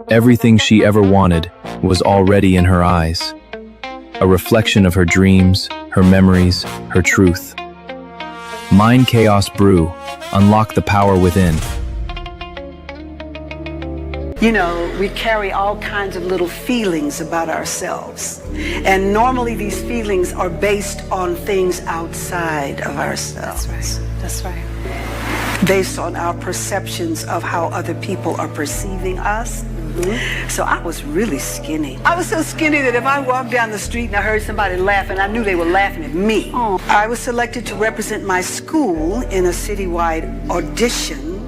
Everything she ever wanted was already in her eyes, a reflection of her dreams, her memories, her truth. Mind Chaos Brew. Unlock the power within. You know, we carry all kinds of little feelings about ourselves. And normally these feelings are based on things outside of ourselves. That's right. That's right. Based on our perceptions of how other people are perceiving us. So I was really skinny. I was so skinny that if I walked down the street and I heard somebody laughing, I knew they were laughing at me. I was selected to represent my school in a citywide audition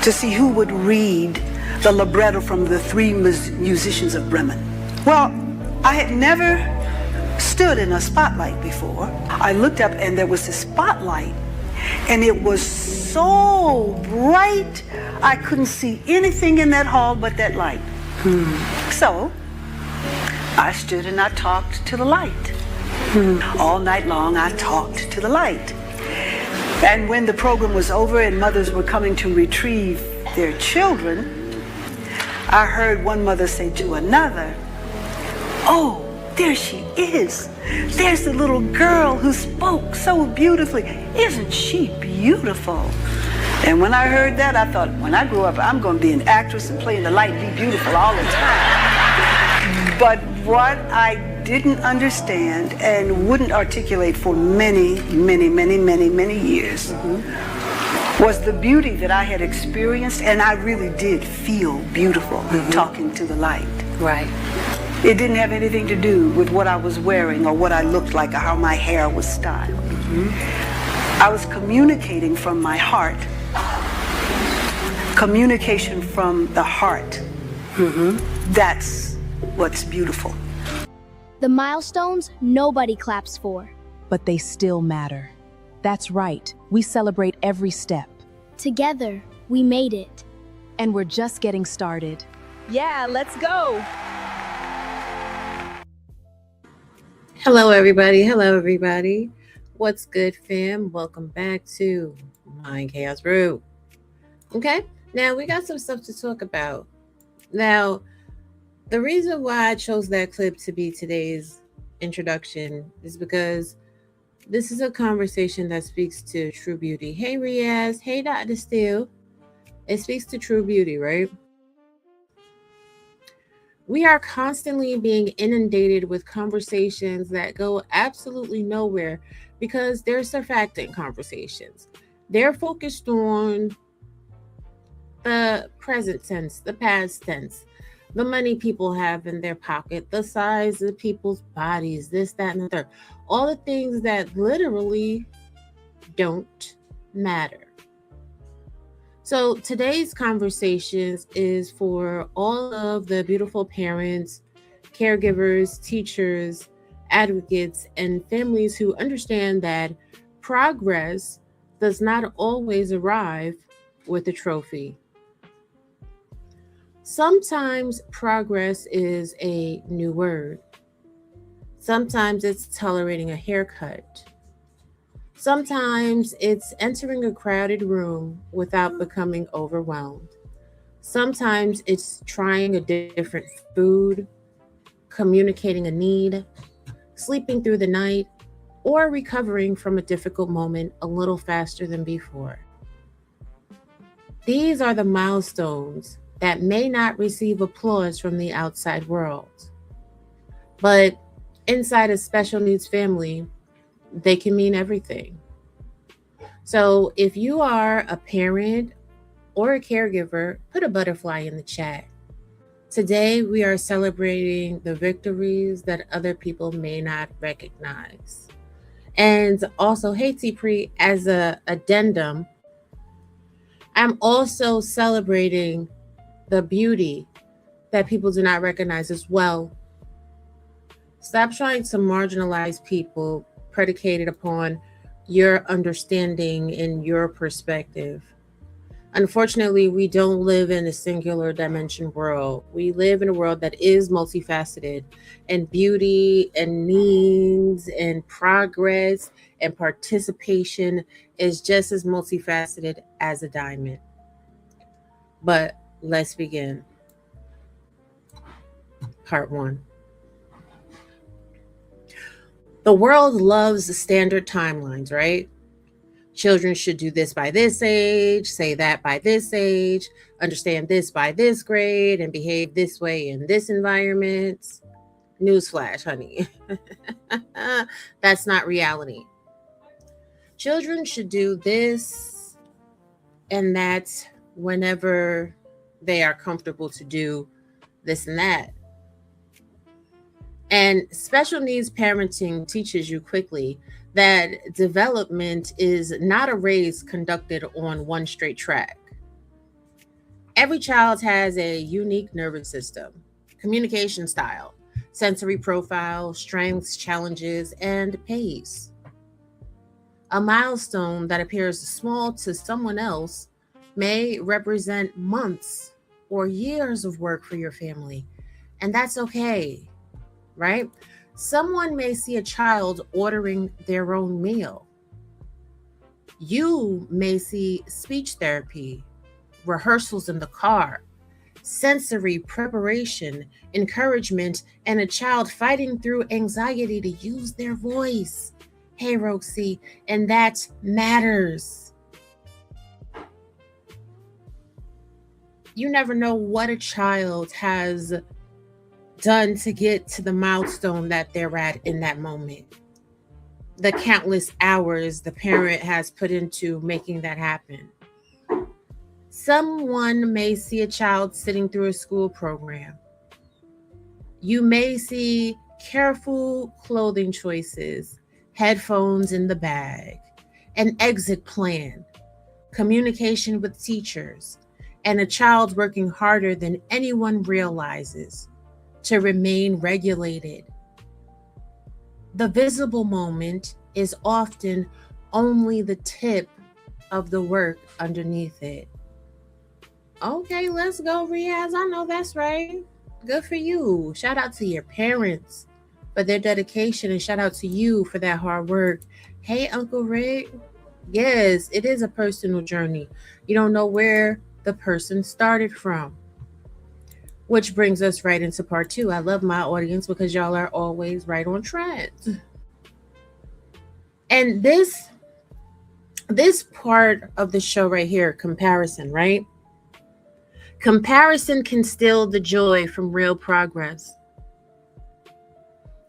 to see who would read the libretto from the Three Musicians of Bremen. Well, I had never stood in a spotlight before. I looked up and there was this spotlight, and it was so bright I couldn't see anything in that hall but that light. So I stood and I talked to the light. All night long I talked to the light. And when the program was over and mothers were coming to retrieve their children, I heard one mother say to another, "Oh, there she is. There's the little girl who spoke so beautifully. Isn't she beautiful?" And when I heard that, I thought, when I grow up, I'm going to be an actress and play in the light and be beautiful all the time. But what I didn't understand and wouldn't articulate for many years was the beauty that I had experienced, and I really did feel beautiful talking to the light. Right. It didn't have anything to do with what I was wearing or what I looked like or how my hair was styled. I was communicating from my heart. Communication from the heart. That's what's beautiful. The milestones nobody claps for. But they still matter. That's right. We celebrate every step. Together, we made it. And we're just getting started. Yeah, let's go. Hello, everybody. Hello, everybody. What's good, fam? Welcome back to Mind Chaos Brew. Okay, now we got some stuff to talk about. Now, the reason why I chose that clip to be today's introduction is because this is a conversation that speaks to true beauty. Hey, Riaz. Hey, Dr. Steele. It speaks to true beauty, right? We are constantly being inundated with conversations that go absolutely nowhere because they're surfactant conversations. They're focused on the present tense, the past tense, the money people have in their pocket, the size of people's bodies, this, that, and the third. All the things that literally don't matter. So today's conversations is for all of the beautiful parents, caregivers, teachers, advocates, and families who understand that progress does not always arrive with a trophy. Sometimes progress is a new word. Sometimes it's tolerating a haircut. Sometimes it's entering a crowded room without becoming overwhelmed. Sometimes it's trying a different food, communicating a need, sleeping through the night, or recovering from a difficult moment a little faster than before. These are the milestones that may not receive applause from the outside world, but inside a special needs family, they can mean everything. So if you are a parent or a caregiver, put a butterfly in the chat. Today, we are celebrating the victories that other people may not recognize. And also, hey, T-Pre, as a addendum, I'm also celebrating the beauty that people do not recognize as well. Stop trying to marginalize people predicated upon your understanding and your perspective. Unfortunately, we don't live in a singular dimension world. We live in a world that is multifaceted, and beauty and needs and progress and participation is just as multifaceted as a diamond. But let's begin. Part 1. The world loves the standard timelines, right? Children should do this by this age, say that by this age, understand this by this grade, and behave this way in this environment. Newsflash, honey. That's not reality. Children should do this and that whenever they are comfortable to do this and that. And special needs parenting teaches you quickly that development is not a race conducted on one straight track. Every child has a unique nervous system, communication style, sensory profile, strengths, challenges, and pace. A milestone that appears small to someone else may represent months or years of work for your family, and that's okay. Right? Someone may see a child ordering their own meal. You may see speech therapy, rehearsals in the car, sensory preparation, encouragement, and a child fighting through anxiety to use their voice. Hey, Roxy, and that matters. You never know what a child has done to get to the milestone that they're at in that moment. The countless hours the parent has put into making that happen. Someone may see a child sitting through a school program. You may see careful clothing choices, headphones in the bag, an exit plan, communication with teachers, and a child working harder than anyone realizes to remain regulated. The visible moment is often only the tip of the work underneath it. Okay, let's go, Riaz. I know that's right. Good for you. Shout out to your parents for their dedication, and shout out to you for that hard work. Hey, Uncle Rick. Yes, it is a personal journey. You don't know where the person started from. Which brings us right into part 2. I love my audience because y'all are always right on track. And this part of the show right here, comparison, right? Comparison can steal the joy from real progress.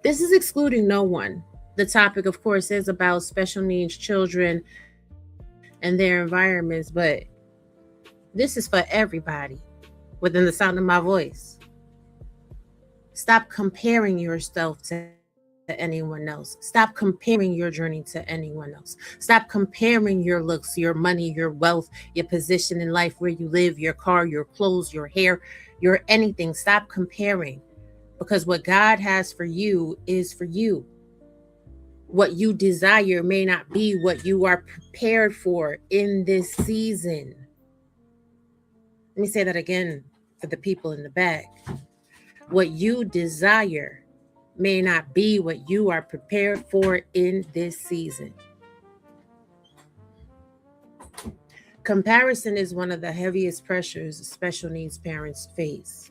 This is excluding no one. The topic, of course, is about special needs children and their environments, but this is for everybody within the sound of my voice. Stop comparing yourself to anyone else. Stop comparing your journey to anyone else. Stop comparing your looks, your money, your wealth, your position in life, where you live, your car, your clothes, your hair, your anything. Stop comparing, because what God has for you is for you. What you desire may not be what you are prepared for in this season. Let me say that again for the people in the back. What you desire may not be what you are prepared for in this season. Comparison is one of the heaviest pressures special needs parents face.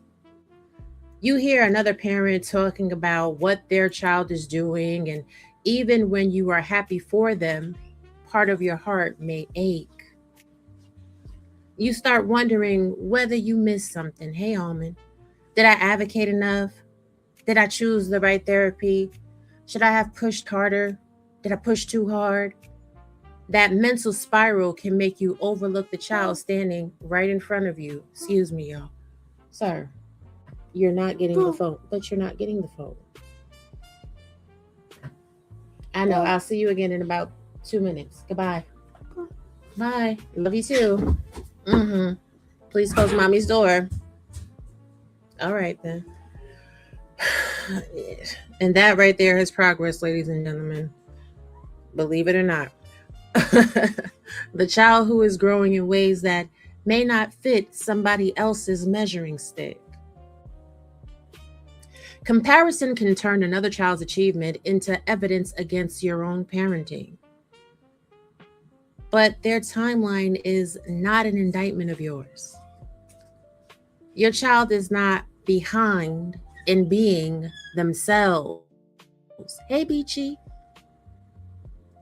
You hear another parent talking about what their child is doing, and even when you are happy for them, part of your heart may ache. You start wondering whether you missed something. Hey, Almond, did I advocate enough? Did I choose the right therapy? Should I have pushed harder? Did I push too hard? That mental spiral can make you overlook the child standing right in front of you. Excuse me, y'all. Sir, you're not getting the phone, but you're not getting the phone. I know. I'll see you again in about 2 minutes. Goodbye. Bye. Love you too. Please close mommy's door. All right, then. And that right there is progress, ladies and gentlemen. Believe it or not. The child who is growing in ways that may not fit somebody else's measuring stick. Comparison can turn another child's achievement into evidence against your own parenting. But their timeline is not an indictment of yours. Your child is not behind in being themselves. Hey, Beachy.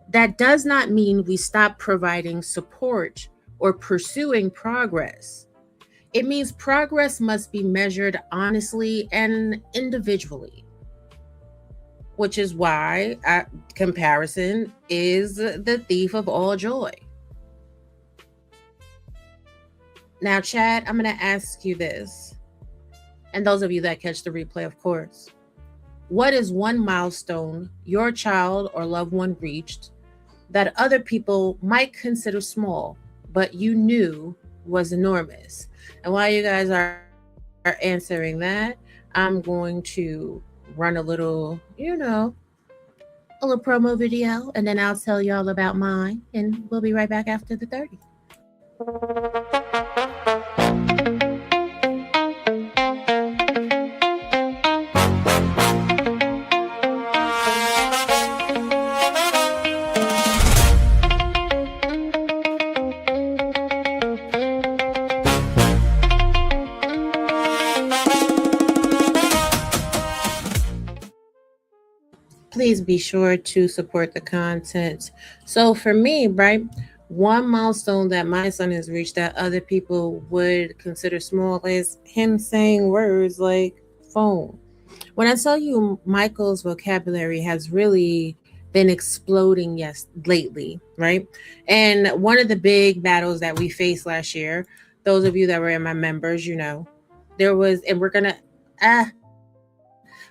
That does not mean we stop providing support or pursuing progress. It means progress must be measured honestly and individually, which is why comparison is the thief of all joy. Now, Chad, I'm going to ask you this, and those of you that catch the replay, of course. What is one milestone your child or loved one reached that other people might consider small, but you knew was enormous? And while you guys are answering that, I'm going to run a little promo video, and then I'll tell y'all about mine, and we'll be right back after the 30. Please be sure to support the content. So for me, right, one milestone that my son has reached that other people would consider small is him saying words like phone. When I tell you Michael's vocabulary has really been exploding lately, right? And one of the big battles that we faced last year, those of you that were in my members, there was, and we're gonna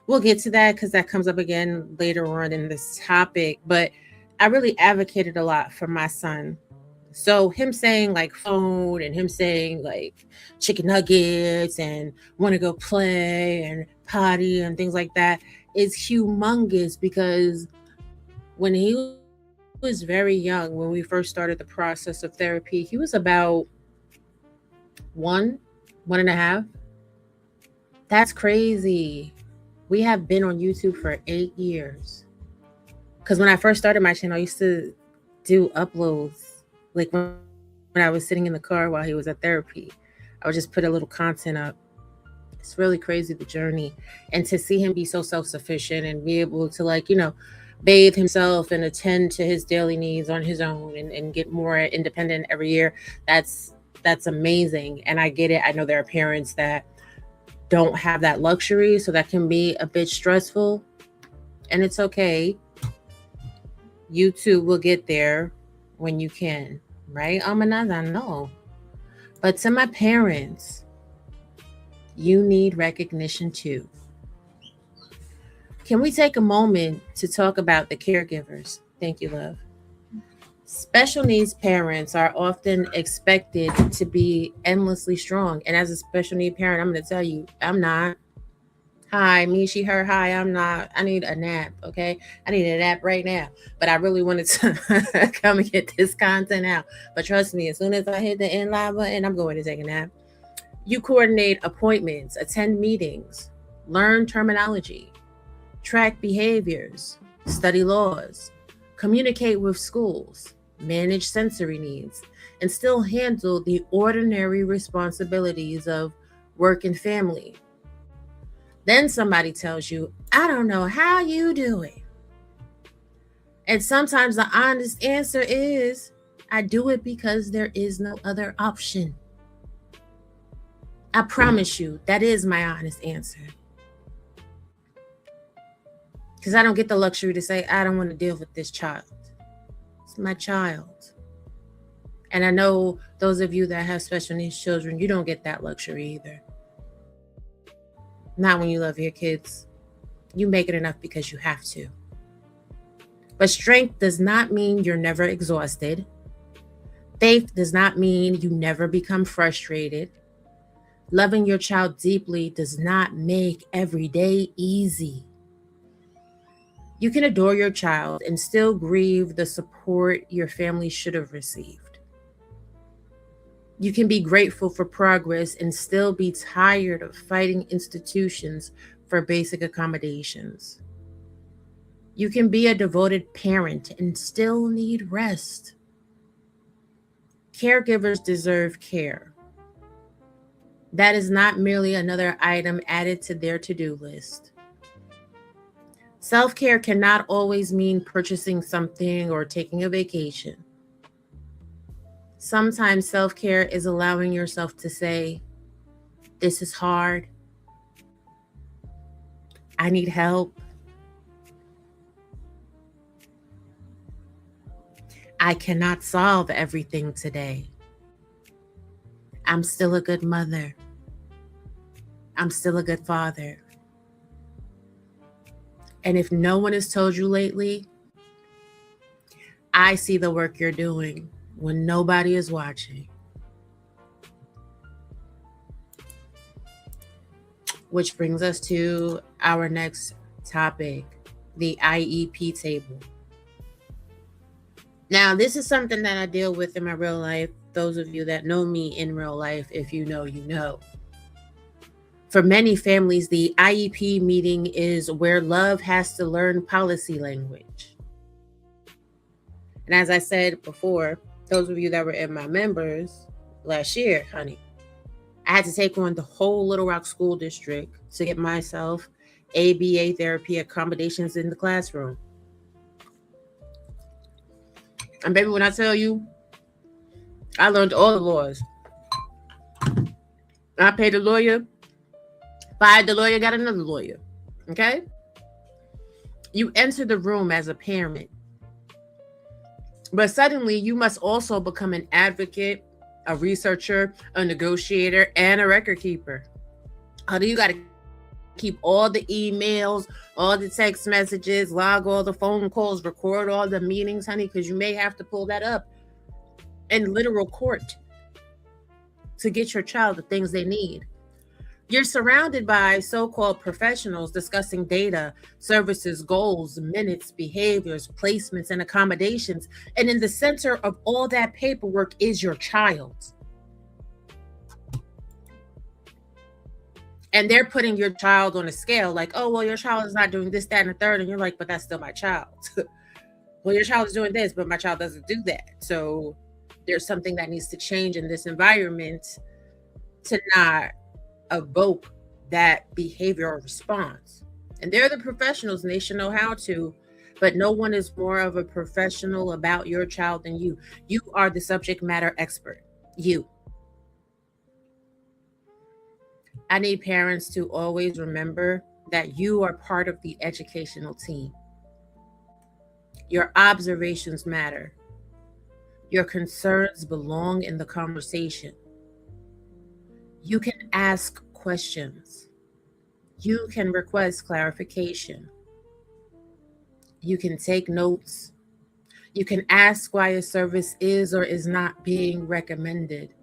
we'll get to that because that comes up again later on in this topic. But I really advocated a lot for my son. So him saying like phone and him saying like chicken nuggets and want to go play and potty and things like that is humongous, because when he was very young, when we first started the process of therapy, he was about 1.5. That's crazy. We have been on YouTube for 8 years. Because when I first started my channel, I used to do uploads. Like when I was sitting in the car while he was at therapy, I would just put a little content up. It's really crazy, the journey. And to see him be so self-sufficient and be able to bathe himself and attend to his daily needs on his own and get more independent every year, that's amazing. And I get it. I know there are parents that don't have that luxury, so that can be a bit stressful, and it's okay. You too will get there when you can, right? I know. But to my parents, you need recognition too. Can we take a moment to talk about the caregivers? Thank you, love. Special needs parents are often expected to be endlessly strong. And as a special need parent, I'm going to tell you, I'm not. Hi, me, she, her, hi, I'm not. I need a nap, okay? I need a nap right now. But I really wanted to come and get this content out. But trust me, as soon as I hit the end live button, I'm going to take a nap. You coordinate appointments, attend meetings, learn terminology, track behaviors, study laws, communicate with schools, manage sensory needs, and still handle the ordinary responsibilities of work and family. Then somebody tells you, I don't know how you do it. And sometimes the honest answer is, I do it because there is no other option. I promise you, that is my honest answer. Because I don't get the luxury to say, I don't want to deal with this child. It's my child. And I know those of you that have special needs children, you don't get that luxury either. Not when you love your kids. You make it enough because you have to. But strength does not mean you're never exhausted. Faith does not mean you never become frustrated. Loving your child deeply does not make every day easy. You can adore your child and still grieve the support your family should have received. You can be grateful for progress and still be tired of fighting institutions for basic accommodations. You can be a devoted parent and still need rest. Caregivers deserve care. That is not merely another item added to their to-do list. Self-care cannot always mean purchasing something or taking a vacation. Sometimes self-care is allowing yourself to say, this is hard. I need help. I cannot solve everything today. I'm still a good mother. I'm still a good father. And if no one has told you lately, I see the work you're doing when nobody is watching. Which brings us to our next topic, the IEP table. Now, this is something that I deal with in my real life. Those of you that know me in real life, if you know, you know. For many families, the IEP meeting is where love has to learn policy language. And as I said before, those of you that were in my members last year, honey, I had to take on the whole Little Rock School District to get myself ABA therapy accommodations in the classroom. And baby, when I tell you, I learned all the laws. I paid a lawyer, fired the lawyer, got another lawyer. Okay? You enter the room as a parent, but suddenly you must also become an advocate, a researcher, a negotiator, and a record keeper. Honey, you got to keep all the emails, all the text messages, log all the phone calls, record all the meetings, honey, because you may have to pull that up in literal court to get your child the things they need. You're surrounded by so-called professionals discussing data, services, goals, minutes, behaviors, placements, and accommodations. And in the center of all that paperwork is your child. And they're putting your child on a scale like, oh, well, your child is not doing this, that, and the third. And you're like, but that's still my child. Well, your child is doing this, but my child doesn't do that. So there's something that needs to change in this environment to not evoke that behavioral response. And they're the professionals and they should know how to, but no one is more of a professional about your child than you. You are the subject matter expert. You. I need parents to always remember that you are part of the educational team. Your observations matter. Your concerns belong in the conversation. You can ask questions. You can request clarification. You can take notes. You can ask why a service is or is not being recommended.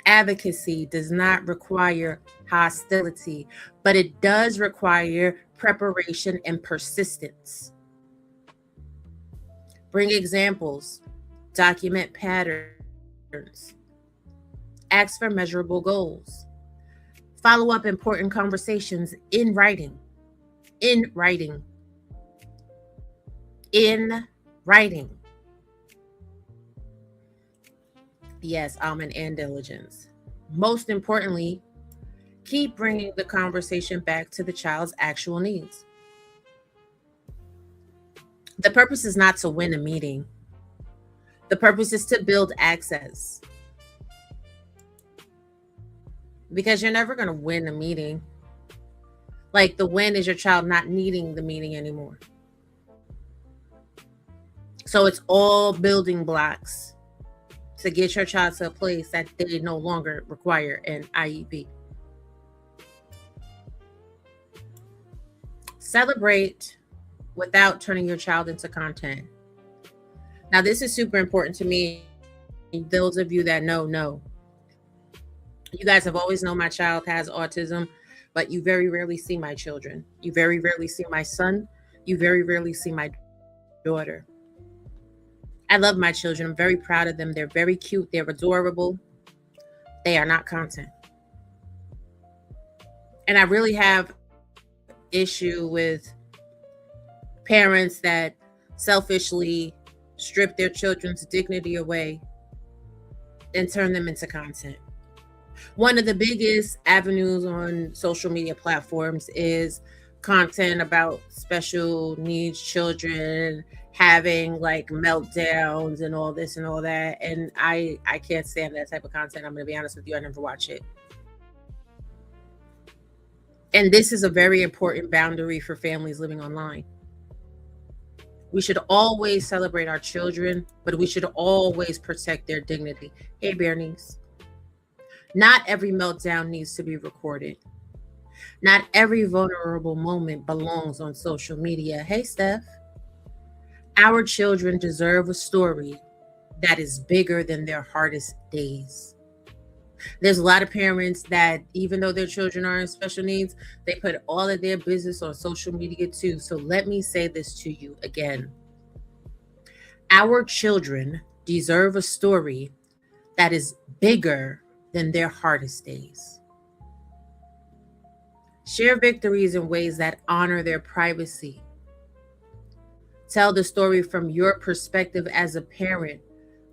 Advocacy does not require hostility, but it does require preparation and persistence. Bring examples. Document patterns. Ask for measurable goals. Follow up important conversations in writing. In writing. In writing. Yes, and diligence. Most importantly, keep bringing the conversation back to the child's actual needs. The purpose is not to win a meeting. The purpose is to build access. Because you're never going to win a meeting. Like the win is your child not needing the meeting anymore. So it's all building blocks to get your child to a place that they no longer require an IEP. Celebrate without turning your child into content. Now, this is super important to me. Those of you that know. You guys have always known my child has autism, but you very rarely see my children. You very rarely see my son. You very rarely see my daughter. I love my children. I'm very proud of them. They're very cute. They're adorable. They are not content. And I really have issue with parents that selfishly strip their children's dignity away and turn them into content. One of the biggest avenues on social media platforms is content about special needs children having like meltdowns and all this and all that. And I can't stand that type of content. I'm going to be honest with you. I never watch it. And this is a very important boundary for families living online. We should always celebrate our children, but we should always protect their dignity. Hey, Bernice. Not every meltdown needs to be recorded. Not every vulnerable moment belongs on social media. Hey, Steph. Our children deserve a story that is bigger than their hardest days. There's a lot of parents that, even though their children are in special needs, they put all of their business on social media too. So let me say this to you again. Our children deserve a story that is bigger than their hardest days. Share victories in ways that honor their privacy. Tell the story from your perspective as a parent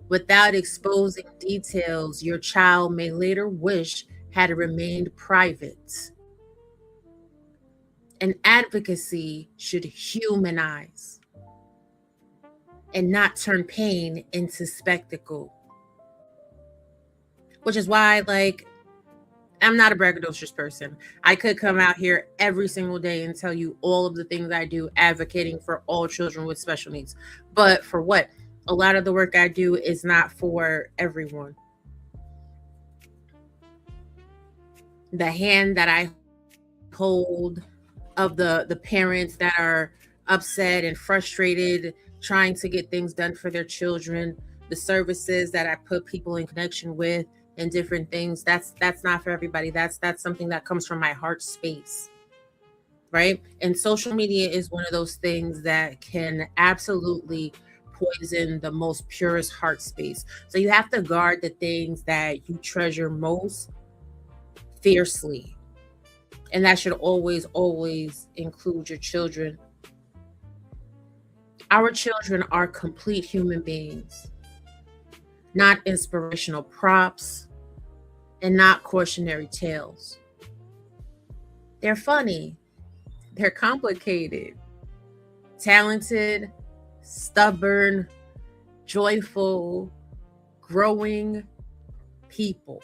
without exposing details your child may later wish had remained private. And advocacy should humanize and not turn pain into spectacle. Which is why, like, I'm not a braggadocious person. I could come out here every single day and tell you all of the things I do advocating for all children with special needs. But for what? A lot of the work I do is not for everyone. The hand that I hold of the parents that are upset and frustrated trying to get things done for their children, the services that I put people in connection with and different things, that's not for everybody. That's something that comes from my heart space, right? And social media is one of those things that can absolutely poison the most purest heart space. So you have to guard the things that you treasure most fiercely. And that should always, always include your children. Our children are complete human beings, not inspirational props and not cautionary tales. They're funny, they're complicated, talented, stubborn, joyful, growing people.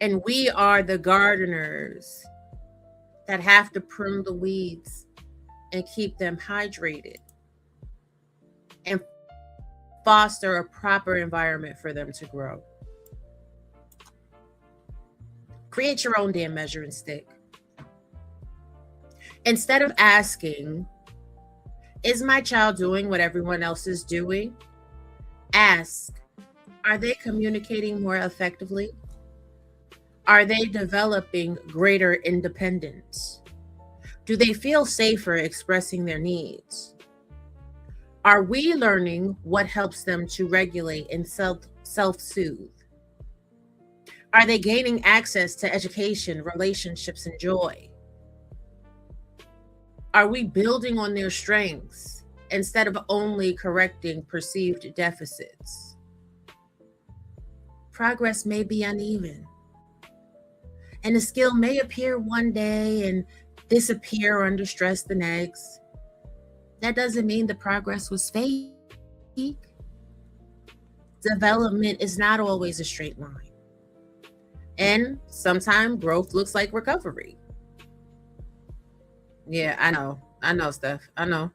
And we are the gardeners that have to prune the weeds and keep them hydrated and foster a proper environment for them to grow. Create your own damn measuring stick. Instead of asking, is my child doing what everyone else is doing? Ask, are they communicating more effectively? Are they developing greater independence? Do they feel safer expressing their needs? Are we learning what helps them to regulate and self-soothe? Are they gaining access to education, relationships, and joy? Are we building on their strengths instead of only correcting perceived deficits? Progress may be uneven, and a skill may appear one day and disappear under stress the next. That doesn't mean the progress was fake. Development is not always a straight line. And sometimes growth looks like recovery. Yeah, I know, Steph. I know.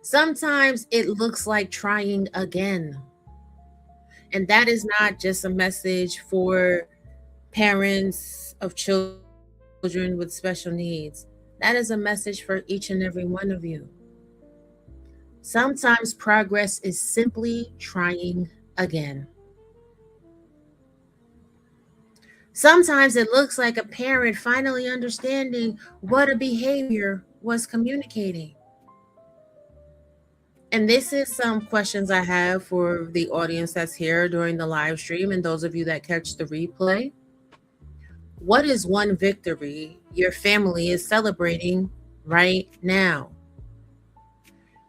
Sometimes it looks like trying again. And that is not just a message for parents of children with special needs. That is a message for each and every one of you. Sometimes progress is simply trying again. Sometimes it looks like a parent finally understanding what a behavior was communicating. And this is some questions I have for the audience that's here during the live stream and those of you that catch the replay. What is one victory your family is celebrating right now?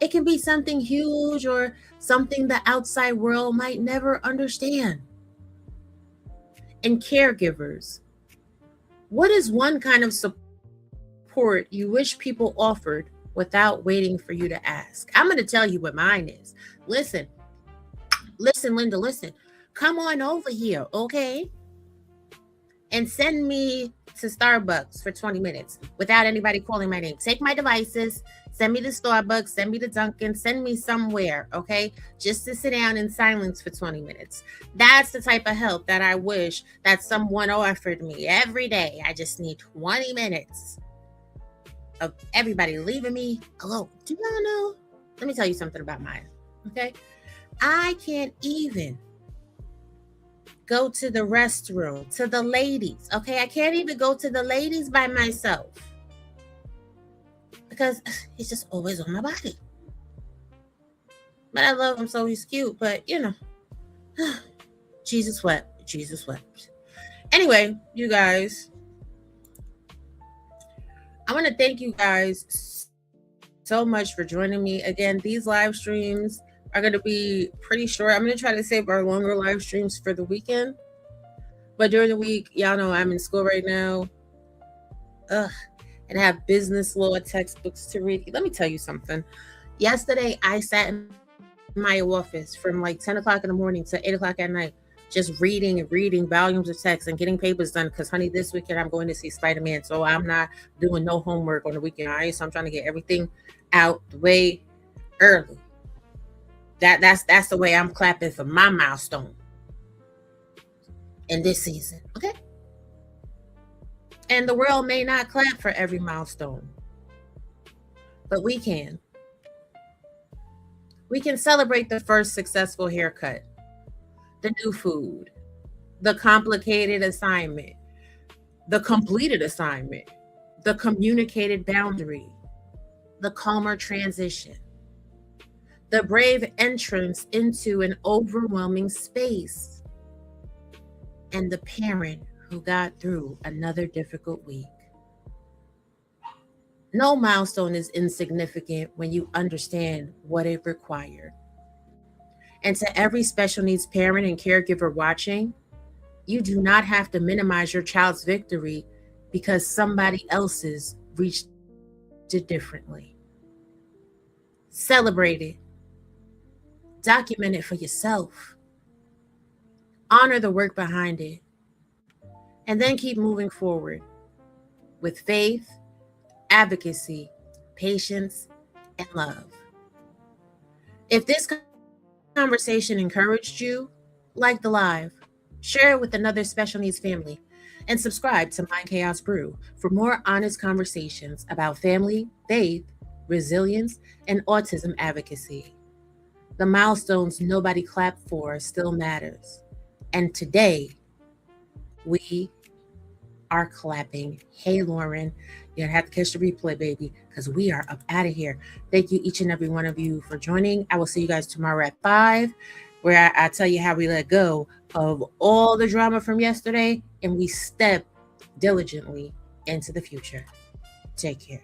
It can be something huge or something the outside world might never understand. And caregivers, what is one kind of support you wish people offered without waiting for you to ask? I'm going to tell you what mine is. Listen, Linda, listen. Come on over here, okay? And send me to Starbucks for 20 minutes without anybody calling my name. Take my devices, send me to Starbucks, send me to Dunkin', send me somewhere, okay? Just to sit down in silence for 20 minutes. That's the type of help that I wish that someone offered me every day. I just need 20 minutes of everybody leaving me alone. Do y'all know? Let me tell you something about mine, okay? I can't even go to the restroom, to the ladies, okay? I can't even go to the ladies by myself because he's just always on my body. But I love him, so he's cute, but you know, Jesus wept, Jesus wept. Anyway, you guys, I want to thank you guys so much for joining me. Again, these live streams are going to be pretty short. I'm going to try to save our longer live streams for the weekend. But during the week, y'all know I'm in school right now. And I have business law textbooks to read. Let me tell you something. Yesterday, I sat in my office from like 10 o'clock in the morning to 8 o'clock at night, just reading and reading volumes of text and getting papers done. Because, honey, this weekend I'm going to see Spider-Man. So I'm not doing no homework on the weekend. All right? So I'm trying to get everything out the way early. That's the way I'm clapping for my milestone in this season, okay? And the world may not clap for every milestone, but we can. We can celebrate the first successful haircut, the new food, the complicated assignment, the completed assignment, the communicated boundary, the calmer transition, the brave entrance into an overwhelming space, and the parent who got through another difficult week. No milestone is insignificant when you understand what it required. And to every special needs parent and caregiver watching, you do not have to minimize your child's victory because somebody else's reached it differently. Celebrate it. Document it for yourself. Honor the work behind it. And then keep moving forward with faith, advocacy, patience, and love. If this conversation encouraged you, like the live, share it with another special needs family, and subscribe to Mind Chaos Brew for more honest conversations about family, faith, resilience, and autism advocacy. The milestones nobody clapped for still matters. And today, we are clapping. Hey, Lauren, you're gonna have to catch the replay, baby, because we are up out of here. Thank you, each and every one of you, for joining. I will see you guys tomorrow at 5, where I tell you how we let go of all the drama from yesterday and we step diligently into the future. Take care.